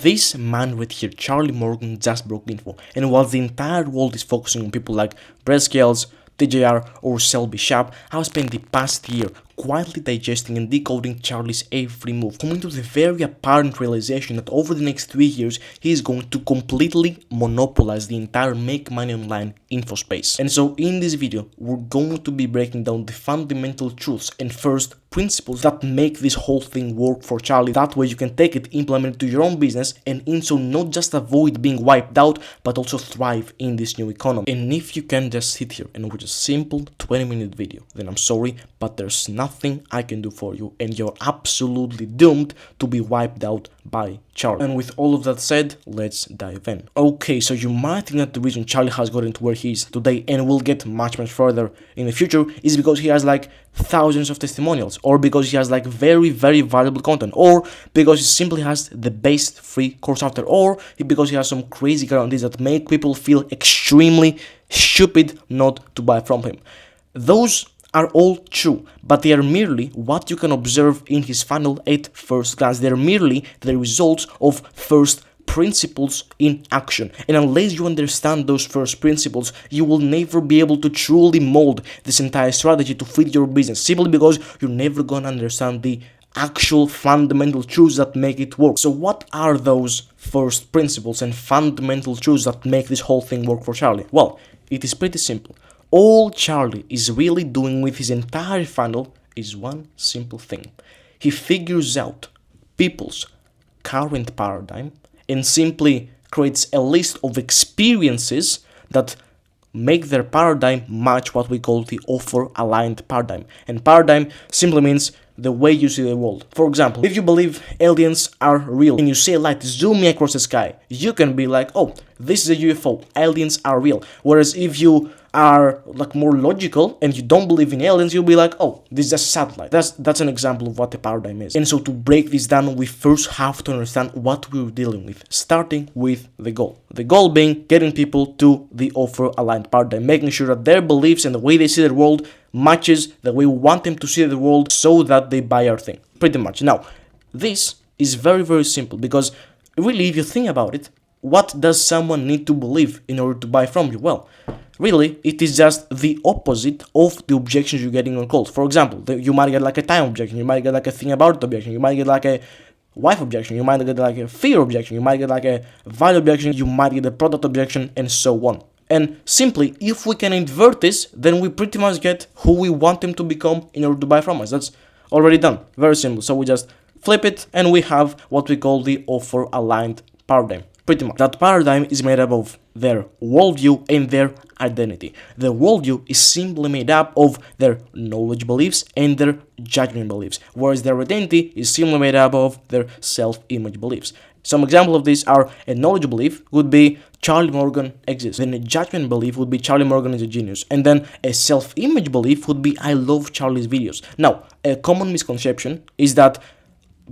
This man right here, Charlie Morgan, just broke the info, and while the entire world is focusing on people like Brez, TJR or Selby Sharp, I've spent the past year quietly digesting and decoding Charlie's every move, coming to the very apparent realization that over the next 3 years he is going to completely monopolize the entire make money online info space. And so in this video we're going to be breaking down the fundamental truths and first principles that make this whole thing work for Charlie. That way you can take it, implement it to your own business, and in so not just avoid being wiped out but also thrive in this new economy. And if you can just sit here and watch a simple 20-minute video, then I'm sorry, but there's nothing I can do for you and you're absolutely doomed to be wiped out by Charlie. And with all of that said, let's dive in. Okay, so you might think that the reason Charlie has gotten to where he is today and will get much further in the future is because he has like thousands of testimonials, or because he has like very valuable content, or because he simply has the best free course out there, or because he has some crazy guarantees that make people feel extremely stupid not to buy from him. Those are all true, but they are merely what you can observe in his funnel at first glance. They are merely the results of first principles in action, and unless you understand those first principles, you will never be able to truly mold this entire strategy to fit your business, simply because you're never gonna understand the actual fundamental truths that make it work. So what are those first principles and fundamental truths that make this whole thing work for Charlie? Well, it is pretty simple. All Charlie is really doing with his entire funnel is one simple thing. He figures out people's current paradigm and simply creates a list of experiences that make their paradigm match what we call the offer-aligned paradigm. And paradigm simply means the way you see the world. For example, if you believe aliens are real and you see a light zooming across the sky, you can be like, oh, this is a UFO, aliens are real. Whereas if you are like more logical and you don't believe in aliens, you'll be like, oh, this is just a satellite. That's an example of what the paradigm is. And so to break this down, we first have to understand what we're dealing with, starting with the goal. The goal being getting people to the offer-aligned paradigm, making sure that their beliefs and the way they see the world matches the way we want them to see the world so that they buy our thing, pretty much. Now, this is very simple, because really, if you think about it, what does someone need to believe in order to buy from you? Well, really, it is just the opposite of the objections you're getting on calls. For example, you might get like a time objection, you might get like a thing about it objection, you might get like a wife objection, you might get like a fear objection, you might get like a value objection, you might get a product objection, and so on. And simply, if we can invert this, then we pretty much get who we want them to become in order to buy from us. That's already done. Very simple. So we just flip it and we have what we call the offer-aligned paradigm. Pretty much. That paradigm is made up of their worldview and their identity. The worldview is simply made up of their knowledge beliefs and their judgment beliefs, whereas their identity is simply made up of their self-image beliefs. Some example of these are: a knowledge belief would be Charlie Morgan exists. Then a judgment belief would be Charlie Morgan is a genius. And then a self-image belief would be I love Charlie's videos. Now, a common misconception is that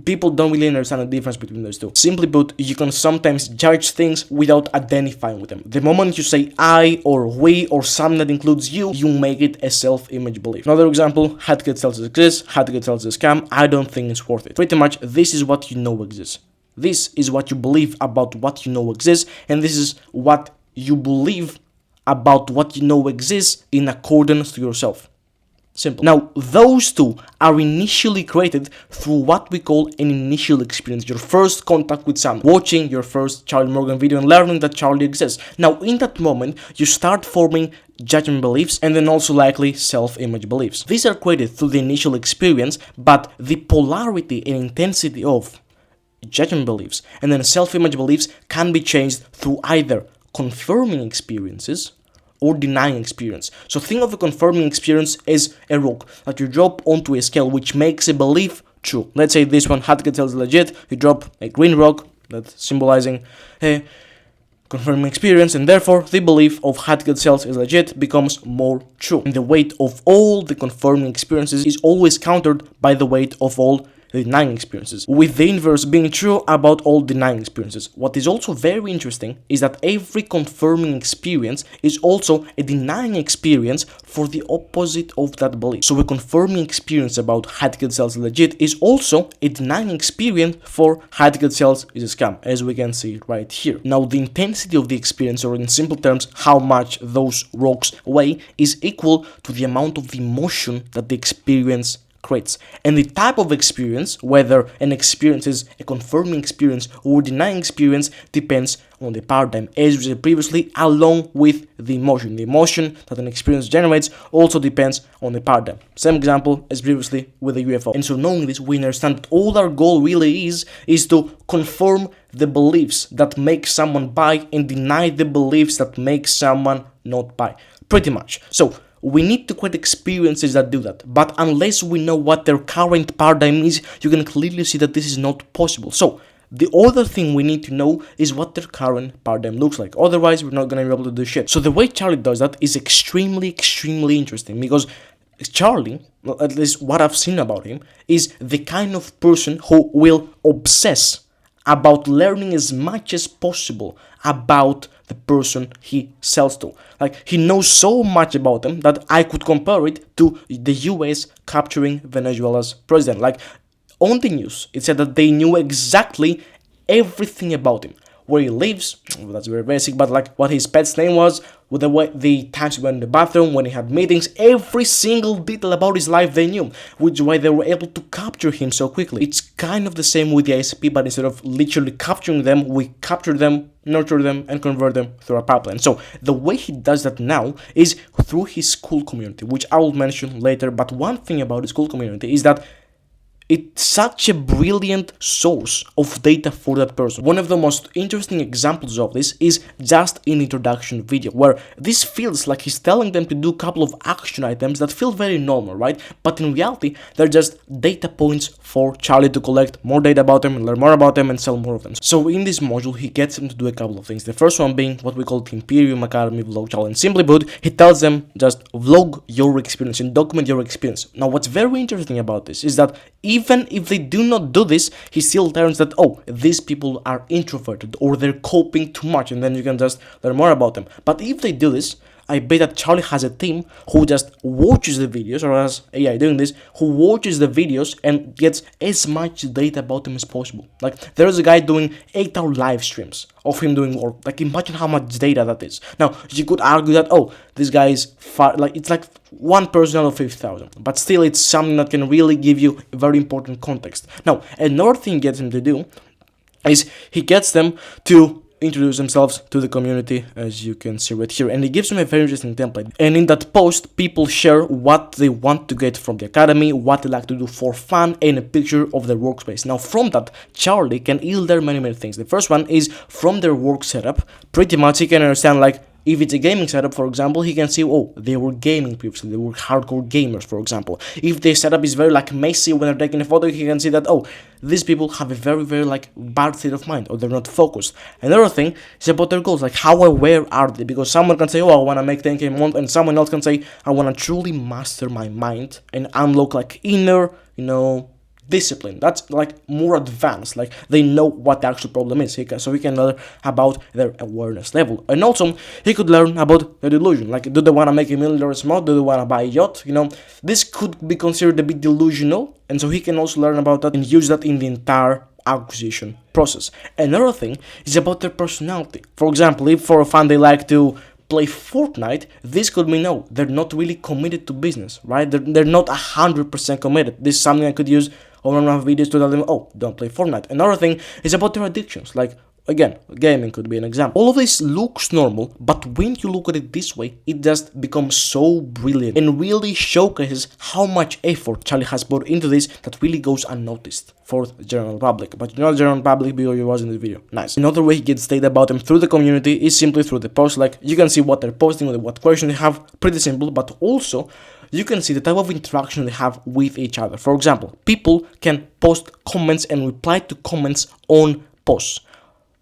people don't really understand the difference between those two. Simply put, you can sometimes judge things without identifying with them. The moment you say I or we or something that includes you, you make it a self-image belief. Another example, how to get sales exists, how to get sales is a scam, I don't think it's worth it. Pretty much, this is what you know exists. This is what you believe about what you know exists, and this is what you believe about what you know exists in accordance to yourself. Simple. Now, those two are initially created through what we call an initial experience, your first contact with someone, watching your first Charlie Morgan video and learning that Charlie exists. Now, in that moment, you start forming judgment beliefs and then also likely self-image beliefs. These are created through the initial experience, but the polarity and intensity of judgment beliefs and then self-image beliefs can be changed through either confirming experiences or denying experience. So think of a confirming experience as a rock that you drop onto a scale which makes a belief true. Let's say this one, hard to get sales is legit, you drop a green rock that's symbolizing a confirming experience, and therefore the belief of hard to get sales is legit becomes more true. And the weight of all the confirming experiences is always countered by the weight of all the denying experiences, with the inverse being true about all denying experiences. What is also very interesting is that every confirming experience is also a denying experience for the opposite of that belief. So a confirming experience about high-ticket sales legit is also a denying experience for high-ticket sales is a scam, as we can see right here. Now, the intensity of the experience, or in simple terms, how much those rocks weigh, is equal to the amount of emotion that the experience creates. And the type of experience, whether an experience is a confirming experience or denying experience, depends on the paradigm, as we said previously, along with the emotion. The emotion that an experience generates also depends on the paradigm. Same example as previously with the UFO. And so knowing this, we understand that all our goal really is to confirm the beliefs that make someone buy and deny the beliefs that make someone not buy. Pretty much. So we need to create experiences that do that. But unless we know what their current paradigm is, you can clearly see that this is not possible. So the other thing we need to know is what their current paradigm looks like. Otherwise, we're not going to be able to do shit. So the way Charlie does that is extremely interesting, because Charlie, well, at least what I've seen about him, is the kind of person who will obsess about learning as much as possible about the person he sells to. Like, he knows so much about them that I could compare it to the US capturing Venezuela's president. Like, on the news, it said that they knew exactly everything about him. Where he lives, well, that's very basic, but like what his pet's name was, with the times he went in the bathroom, when he had meetings, every single detail about his life they knew, which is why they were able to capture him so quickly. It's kind of the same with the ICP, but instead of literally capturing them, we capture them, nurture them, and convert them through a pipeline. So the way he does that now is through his school community, which I will mention later. But one thing about the school community is that it's such a brilliant source of data for that person. One of the most interesting examples of this is just in the introduction video, where this feels like he's telling them to do a couple of action items that feel very normal, right? But in reality, they're just data points for Charlie to collect more data about them and learn more about them and sell more of them. So in this module, he gets them to do a couple of things. The first one being what we call the Imperium Academy Vlog Challenge. Simply put, he tells them just vlog your experience and document your experience. Now, what's very interesting about this is that even if they do not do this, he still learns that, oh, these people are introverted or they're coping too much, and then you can just learn more about them. But if they do this, I bet that Charlie has a team who just watches the videos, or as AI doing this, who watches the videos and gets as much data about them as possible. Like, there's a guy doing 8-hour live streams of him doing work. Like, imagine how much data that is. Now, you could argue that, oh, this guy is far, like, it's like one person out of 50,000. But still, it's something that can really give you a very important context. Now, another thing he gets him to do is he gets them to introduce themselves to the community, as you can see right here, and he gives them a very interesting template. And in that post, people share what they want to get from the academy, what they like to do for fun, and a picture of their workspace. Now, from that, Charlie can yield there many things. The first one is from their work setup. Pretty much he can understand, like, if it's a gaming setup, for example, he can see, oh, they were gaming previously, they were hardcore gamers, for example. If the setup is very, like, messy when they're taking a photo, he can see that, oh, these people have a very, like, bad state of mind, or they're not focused. Another thing is about their goals, like, how aware are they? Because someone can say, oh, I want to make 10k a month, and someone else can say, I want to truly master my mind and unlock, like, inner, discipline. That's like more advanced, like they know what the actual problem is. So he can learn about their awareness level, and also he could learn about the delusion, like, do they want to make $1 million more? Do they want to buy a yacht? This could be considered a bit delusional, and so he can also learn about that and use that in the entire acquisition process. Another thing is about their personality. For example, if for fun they like to play Fortnite, this could mean, no, they're not really committed to business, right? They're not 100% committed. This is something I could use on one of my videos to tell them, oh, don't play Fortnite. Another thing is about their addictions, like, again, gaming could be an example. All of this looks normal, but when you look at it this way, it just becomes so brilliant and really showcases how much effort Charlie has put into this that really goes unnoticed for the general public. But the general public because he was in the video. Nice. Another way he gets data about them through the community is simply through the post. Like, you can see what they're posting, what questions they have, pretty simple, but also you can see the type of interaction they have with each other. For example, people can post comments and reply to comments on posts.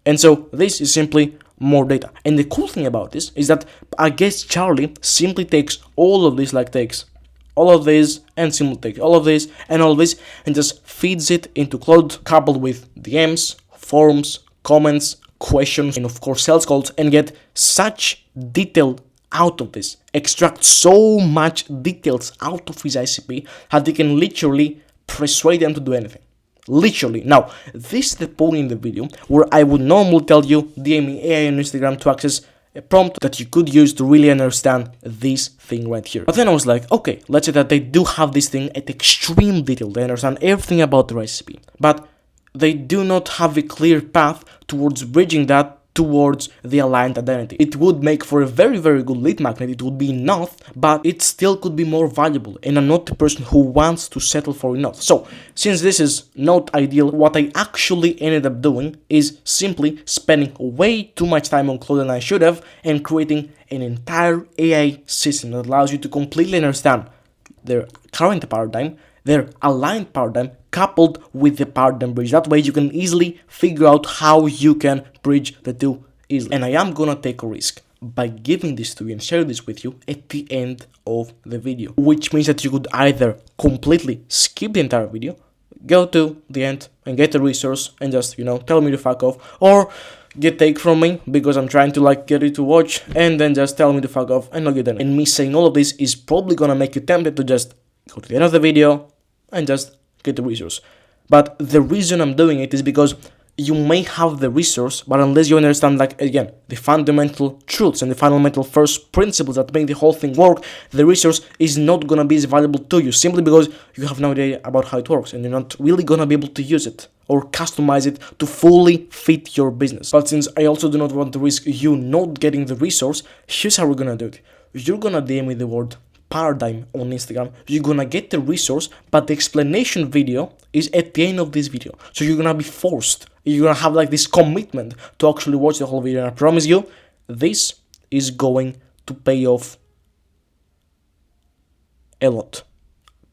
And so this is simply more data. And the cool thing about this is that I guess Charlie simply takes all of this, like takes all of this and simply take all of this and all of this and just feeds it into Claude, coupled with DMs, forums, comments, questions, and of course sales calls, and get such detail out of this, extract so much details out of his ICP that they can literally persuade them to do anything. Literally. Now, this is the point in the video where I would normally tell you DM me AI on Instagram to access a prompt that you could use to really understand this thing right here. But then I was like, okay, let's say that they do have this thing at extreme detail, they understand everything about the recipe, but they do not have a clear path towards bridging that towards the aligned identity. It would make for a very, very good lead magnet, it would be enough, but it still could be more valuable, and I'm not the person who wants to settle for enough. So, since this is not ideal, what I actually ended up doing is simply spending way too much time on Claude than I should have, and creating an entire AI system that allows you to completely understand their current paradigm, their aligned paradigm, coupled with the paradigm bridge. That way you can easily figure out how you can bridge the two easily. And I am gonna take a risk by giving this to you and share this with you at the end of the video, which means that you could either completely skip the entire video, go to the end and get the resource and just, tell me to fuck off, or get take from me because I'm trying to get you to watch and then just tell me to fuck off and not get done. And me saying all of this is probably gonna make you tempted to just go to the end of the video and just get the resource. But the reason I'm doing it is because you may have the resource, but unless you understand, again, the fundamental truths and the fundamental first principles that make the whole thing work, the resource is not gonna be as valuable to you, simply because you have no idea about how it works and you're not really gonna be able to use it or customize it to fully fit your business. But since I also do not want to risk you not getting the resource, here's how we're gonna do it. You're gonna DM me the word paradigm on Instagram, you're gonna get the resource, but the explanation video is at the end of this video. So you're gonna be forced, you're gonna have this commitment to actually watch the whole video, and I promise you, this is going to pay off a lot.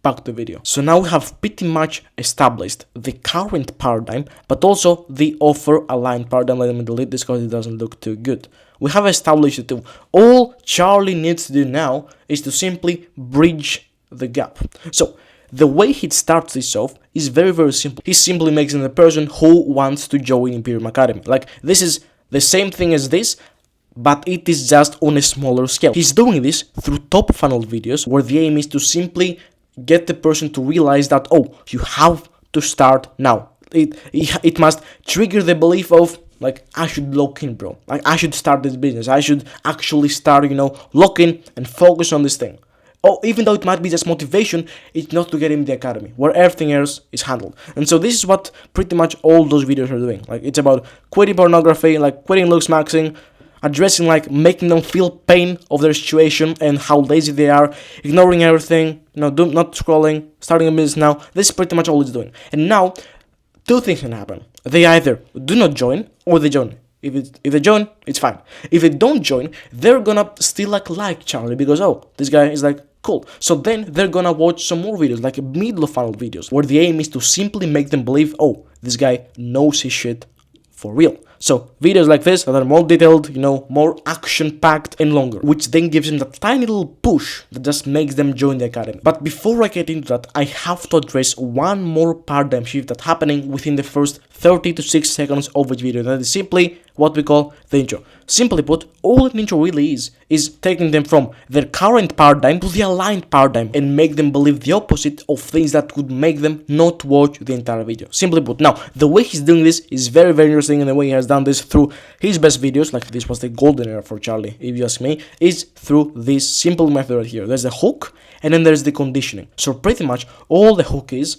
Back to the video. So now we have pretty much established the current paradigm, but also the offer aligned paradigm. Let me delete this because it doesn't look too good. We have established it too. All Charlie needs to do now is to simply bridge the gap. So the way he starts this off is very, very simple. He simply makes him the person who wants to join Imperium Academy. This is the same thing as this, but it is just on a smaller scale. He's doing this through top funnel videos where the aim is to simply get the person to realize that, oh, you have to start now. It must trigger the belief of, I should lock in, bro. I should start this business. I should actually start, lock in and focus on this thing. Oh, even though it might be just motivation, it's not to get in the academy, where everything else is handled. And so this is what pretty much all those videos are doing. It's about quitting pornography, quitting looks maxing, addressing, making them feel pain of their situation and how lazy they are, ignoring everything, not scrolling, starting a business now. This is pretty much all it's doing. And now, two things can happen. They either do not join or they join. If they join, it's fine. If they don't join, they're gonna still like Charlie because, oh, this guy is cool. So then they're gonna watch some more videos, middle funnel videos, where the aim is to simply make them believe, oh, this guy knows his shit for real. So videos like this that are more detailed, more action-packed and longer, which then gives them that tiny little push that just makes them join the academy. But before I get into that, I have to address one more paradigm shift that's happening within the first 30 to 60 seconds of each video. That is simply what we call the intro. Simply put, all an intro really is taking them from their current paradigm to the aligned paradigm and make them believe the opposite of things that would make them not watch the entire video. Simply put. Now, the way he's doing this is very, very interesting, and the way he has done this through his best videos, this was the golden era for Charlie, if you ask me, is through this simple method right here. There's the hook, and then there's the conditioning. So pretty much all the hook is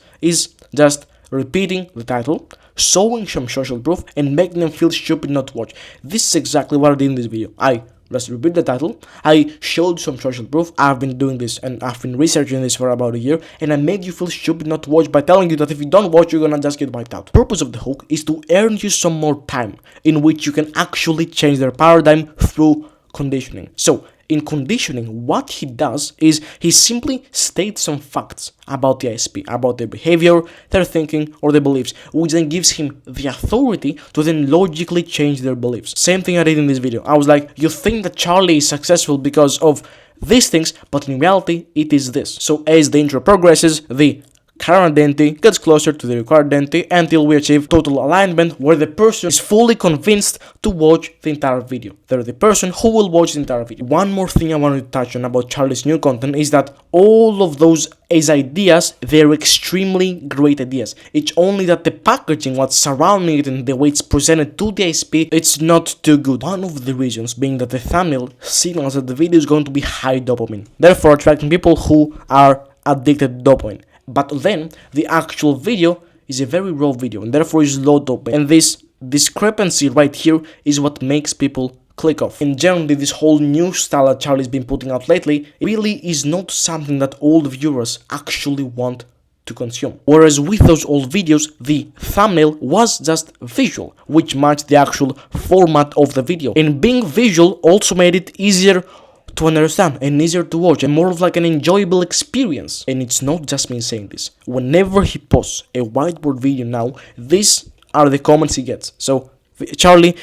just repeating the title, showing some social proof, and making them feel stupid not to watch. This is exactly what I did in this video. I just repeat the title, I showed some social proof, I've been doing this and I've been researching this for about a year, and I made you feel stupid not to watch by telling you that if you don't watch, you're gonna just get wiped out. The purpose of the hook is to earn you some more time in which you can actually change their paradigm through conditioning. So in conditioning, what he does is he simply states some facts about the ISP, about their behavior, their thinking, or their beliefs, which then gives him the authority to then logically change their beliefs. Same thing I did in this video. I was like, you think that Charlie is successful because of these things, but in reality it is this. So as the intro progresses, the current identity gets closer to the required identity until we achieve total alignment, where the person is fully convinced to watch the entire video. They're the person who will watch the entire video. One more thing I wanted to touch on about Charlie's new content is that all of those as ideas, they're extremely great ideas. It's only that the packaging, what's surrounding it, and the way it's presented to the ISP, it's not too good. One of the reasons being that the thumbnail signals that the video is going to be high dopamine, therefore attracting people who are addicted to dopamine. But then the actual video is a very raw video and therefore is low dopamine. And this discrepancy right here is what makes people click off. And generally, this whole new style that Charlie's been putting out lately really is not something that all the viewers actually want to consume. Whereas with those old videos, the thumbnail was just visual, which matched the actual format of the video. And being visual also made it easier to understand and easier to watch and more of like an enjoyable experience. And it's not just me saying this. Whenever he posts a whiteboard video now, these are the comments he gets. So Charlie,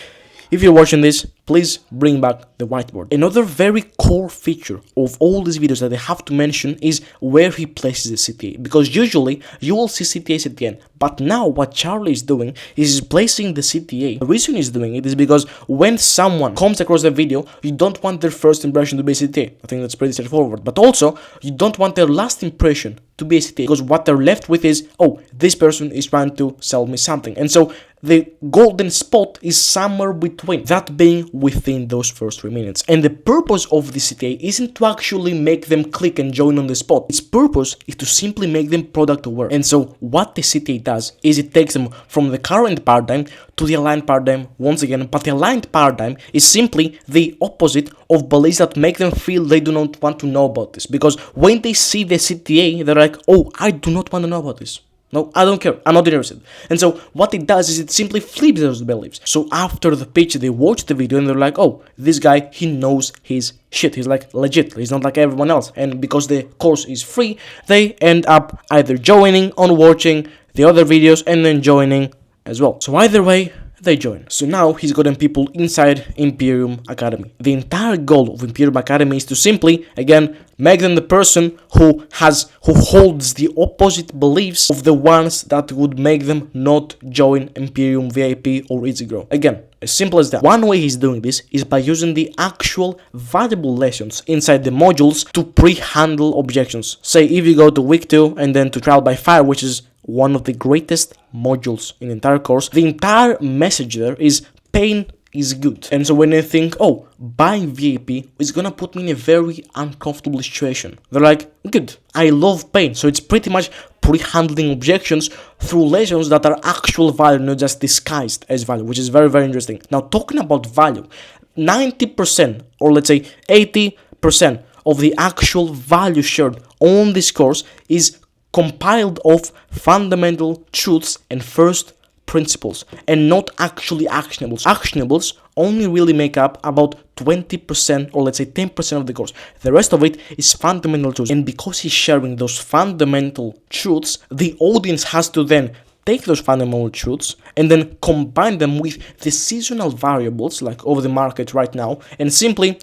if you're watching this, please bring back the whiteboard. Another very core feature of all these videos that I have to mention is where he places the CTA, because usually you will see CTAs at the end, but now what Charlie is doing is placing the CTA. The reason he's doing it is because when someone comes across the video, you don't want their first impression to be a CTA. I think that's pretty straightforward, but also you don't want their last impression to be a CTA, because what they're left with is, oh, this person is trying to sell me something. And so the golden spot is somewhere between, that being within those first 3 minutes. And the purpose of the CTA isn't to actually make them click and join on the spot. Its purpose is to simply make them product aware. And so what the CTA does is it takes them from the current paradigm to the aligned paradigm once again. But the aligned paradigm is simply the opposite of beliefs that make them feel they do not want to know about this. Because when they see the CTA, they're like, oh, I do not want to know about this. No, I don't care. I'm not interested. And so what it does is it simply flips those beliefs. So after the pitch, they watch the video and they're like, oh, this guy, he knows his shit. He's like legit. He's not like everyone else. And because the course is free, they end up either joining on watching the other videos and then joining as well. So either way, they join. So now he's gotten people inside Imperium Academy. The entire goal of Imperium Academy is to simply, again, make them the person who holds the opposite beliefs of the ones that would make them not join Imperium VIP or Easy Grow. Again, as simple as that. One way he's doing this is by using the actual valuable lessons inside the modules to pre-handle objections. Say if you go to week 2 and then to trial by fire, which is one of the greatest modules in the entire course, the entire message there is pain is good. And so when they think, oh, buying VIP is gonna put me in a very uncomfortable situation, they're like, good, I love pain. So it's pretty much pre-handling objections through lessons that are actual value, not just disguised as value, which is very, very interesting. Now, talking about value, 90% or let's say 80% of the actual value shared on this course is compiled of fundamental truths and first principles and not actually actionables. Actionables only really make up about 20% or let's say 10% of the course. The rest of it is fundamental truths. And because he's sharing those fundamental truths, the audience has to then take those fundamental truths and then combine them with the seasonal variables like over the market right now and simply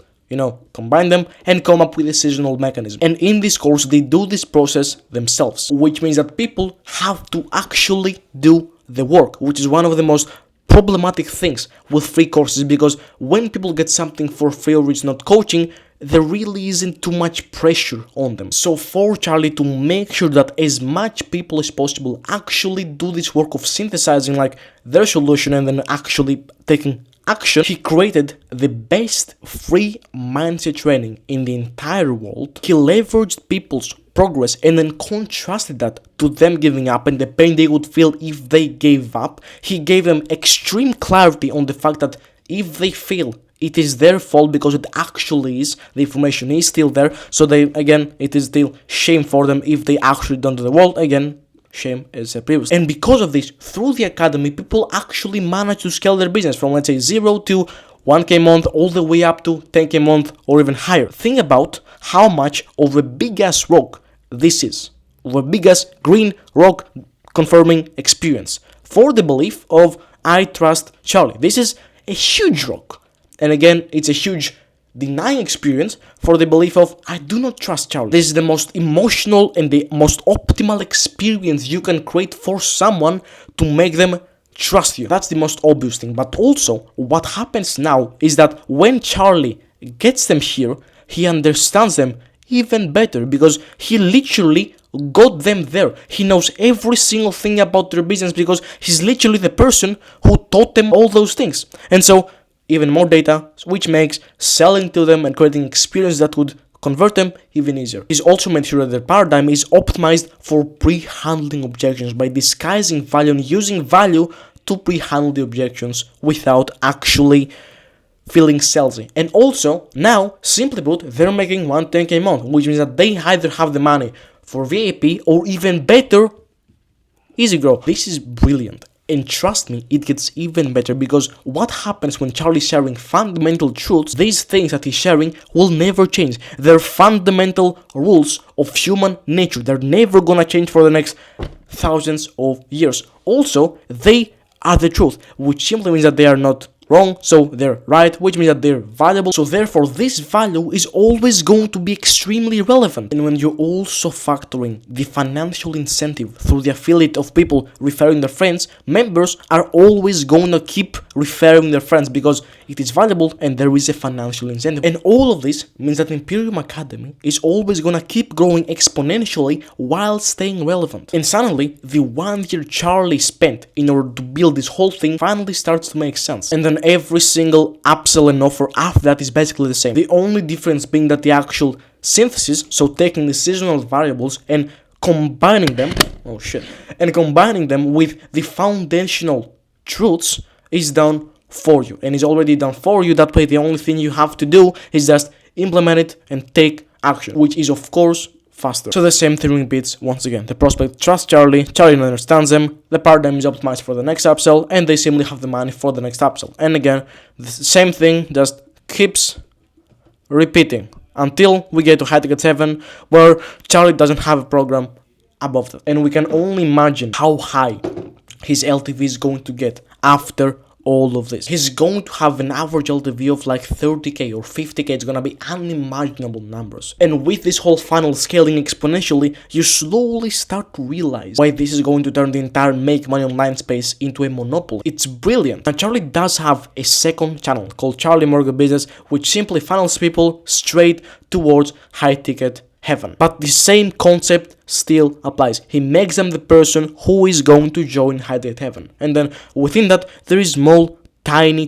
combine them and come up with a seasonal mechanism. And in this course, they do this process themselves, which means that people have to actually do the work, which is one of the most problematic things with free courses, because when people get something for free or it's not coaching, there really isn't too much pressure on them. So for Charlie to make sure that as much people as possible actually do this work of synthesizing like their solution and then actually taking action, he created the best free mindset training in the entire world. He leveraged people's progress and then contrasted that to them giving up and the pain they would feel if they gave up. He gave them extreme clarity on the fact that if they fail, it is their fault because it actually is. The information is still there. So it is still shame for them if they actually don't do the work. Again, shame as a previous. And because of this, through the academy, people actually manage to scale their business from let's say 0 to 1k month all the way up to 10k month or even higher. Think about how much of a big ass rock this is, of a big ass green rock confirming experience for the belief of I trust Charlie. This is a huge rock. And again, it's a huge denying experience for the belief of, I do not trust Charlie. This is the most emotional and the most optimal experience you can create for someone to make them trust you. That's the most obvious thing. But also, what happens now is that when Charlie gets them here, he understands them even better because he literally got them there. He knows every single thing about their business because he's literally the person who taught them all those things. And so, even more data, which makes selling to them and creating experience that would convert them even easier. He's also made sure that their paradigm is optimized for pre-handling objections by disguising value and using value to pre-handle the objections without actually feeling salesy. And also, now, simply put, they're making 110k a month, which means that they either have the money for VIP or even better, easy grow. This is brilliant. And trust me, it gets even better because what happens when Charlie's sharing fundamental truths, these things that he's sharing will never change. They're fundamental rules of human nature. They're never gonna change for the next thousands of years. Also, they are the truth, which simply means that they are not wrong, so they're right, which means that they're valuable, so therefore this value is always going to be extremely relevant. And when you're also factoring the financial incentive through the affiliate of people referring their friends, members are always going to keep referring their friends because it is valuable and there is a financial incentive. And all of this means that Imperium Academy is always going to keep growing exponentially while staying relevant. And suddenly, the 1 year Charlie spent in order to build this whole thing finally starts to make sense. And then every single upsell and offer after that is basically the same. The only difference being that the actual synthesis, so taking the seasonal variables and combining them, combining them with the foundational truths is done for you. And is already done for you. That way the only thing you have to do is just implement it and take action, which is of course faster. So the same thing repeats once again. The prospect trusts Charlie, Charlie understands them, the paradigm is optimized for the next upsell, and they simply have the money for the next upsell. And again, the same thing just keeps repeating until we get to high ticket 7, where Charlie doesn't have a program above that. And we can only imagine how high his LTV is going to get after all of this. He's going to have an average LTV of like 30k or 50k. It's gonna be unimaginable numbers. And with this whole funnel scaling exponentially, you slowly start to realize why this is going to turn the entire make money online space into a monopoly. It's brilliant. And Charlie does have a second channel called Charlie Morgan Business, which simply funnels people straight towards high ticket heaven. But the same concept still applies. He makes them the person who is going to join high ticket heaven. And then within that, there is small, tiny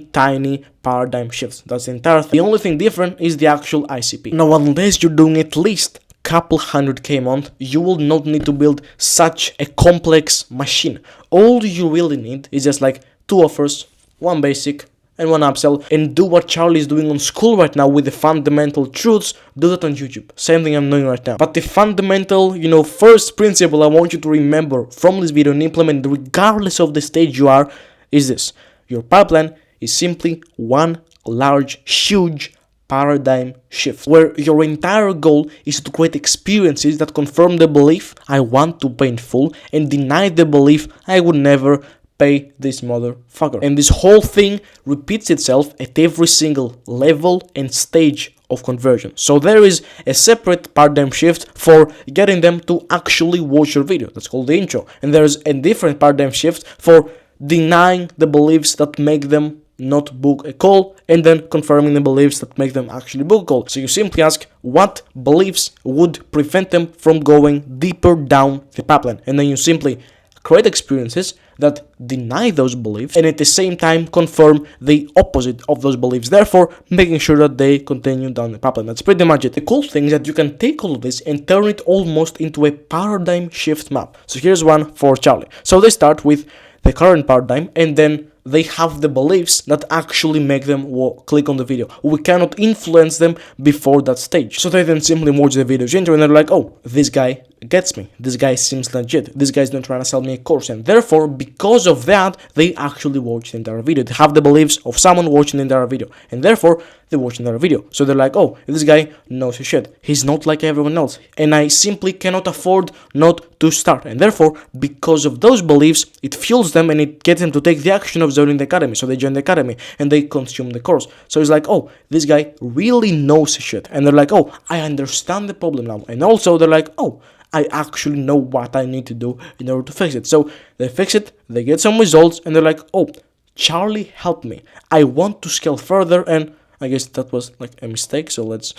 paradigm shifts. That's the entire thing. The only thing different is the actual ICP. Now, unless you're doing at least couple 100k a month, you will not need to build such a complex machine. All you really need is just like 2 offers, 1 basic, and 1 upsell, and do what Charlie is doing on school right now with the fundamental truths. Do that on YouTube. Same thing I'm doing right now. But the fundamental, first principle I want you to remember from this video and implement regardless of the stage you are is this. Your pipeline is simply one large, huge paradigm shift, where your entire goal is to create experiences that confirm the belief I want to pay in full and deny the belief I would never pay this motherfucker. And this whole thing repeats itself at every single level and stage of conversion. So there is a separate paradigm shift for getting them to actually watch your video. That's called the intro. And there's a different paradigm shift for denying the beliefs that make them not book a call, and then confirming the beliefs that make them actually book a call. So you simply ask what beliefs would prevent them from going deeper down the pipeline, and then you simply create experiences that deny those beliefs and at the same time confirm the opposite of those beliefs, therefore making sure that they continue down the pipeline. That's pretty much it. The cool thing is that you can take all of this and turn it almost into a paradigm shift map. So here's one for Charlie. So they start with the current paradigm, and then they have the beliefs that actually make them click on the video. We cannot influence them before that stage. So they then simply watch the video's intro and they're like, oh, this guy gets me. This guy seems legit. This guy's not trying to sell me a course. And therefore, because of that, they actually watch the entire video. They have the beliefs of someone watching the entire video. And therefore, they watch another video. So they're like, oh, this guy knows his shit. He's not like everyone else. And I simply cannot afford not to start. And therefore, because of those beliefs, it fuels them and it gets them to take the action of joining the academy. So they join the academy and they consume the course. So it's like, oh, this guy really knows his shit. And they're like, oh, I understand the problem now. And also they're like, oh, I actually know what I need to do in order to fix it. So they fix it, they get some results, and they're like, oh, Charlie helped me. I want to scale further, and I guess that was like a mistake, so let's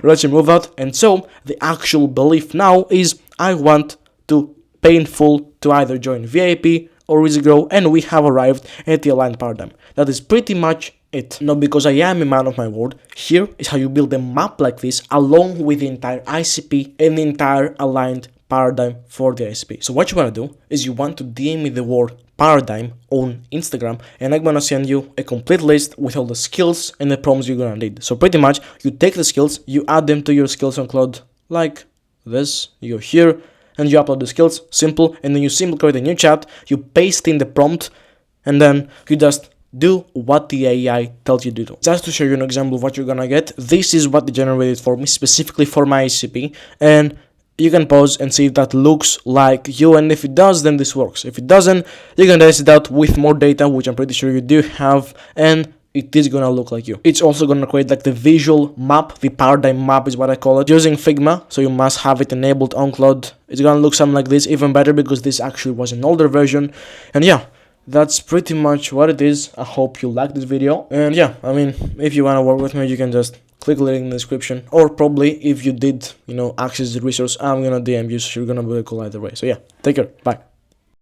remove that. And so the actual belief now is I want to pay in full to either join VIP or Easy Grow, and we have arrived at the aligned paradigm. That is pretty much it. Now, because I am a man of my word, here is how you build a map like this along with the entire ICP and the entire aligned paradigm for the ICP. So what you want to do is you want to DM me the word paradigm on Instagram, and I'm gonna send you a complete list with all the skills and the prompts you're gonna need. So pretty much you take the skills, you add them to your skills on Cloud like this, you go here and you upload the skills, simple, and then you simply create a new chat, you paste in the prompt, and then you just do what the AI tells you to do. Just to show you an example of what you're gonna get, this is what they generated for me, specifically for my ICP, and you can pause and see if that looks like you, and if it does, then this works. If it doesn't, you can test it out with more data, which I'm pretty sure you do have, and it is gonna look like you. It's also gonna create like the visual map, the paradigm map is what I call it, using Figma, so you must have it enabled on Cloud. It's gonna look something like this, even better because this actually was an older version, and yeah, that's pretty much what it is. I hope you liked this video, and yeah, I mean, if you wanna work with me, you can just click the link in the description, or probably if you did, access the resource, I'm gonna DM you, so you're gonna be cool either way. So yeah, take care, bye.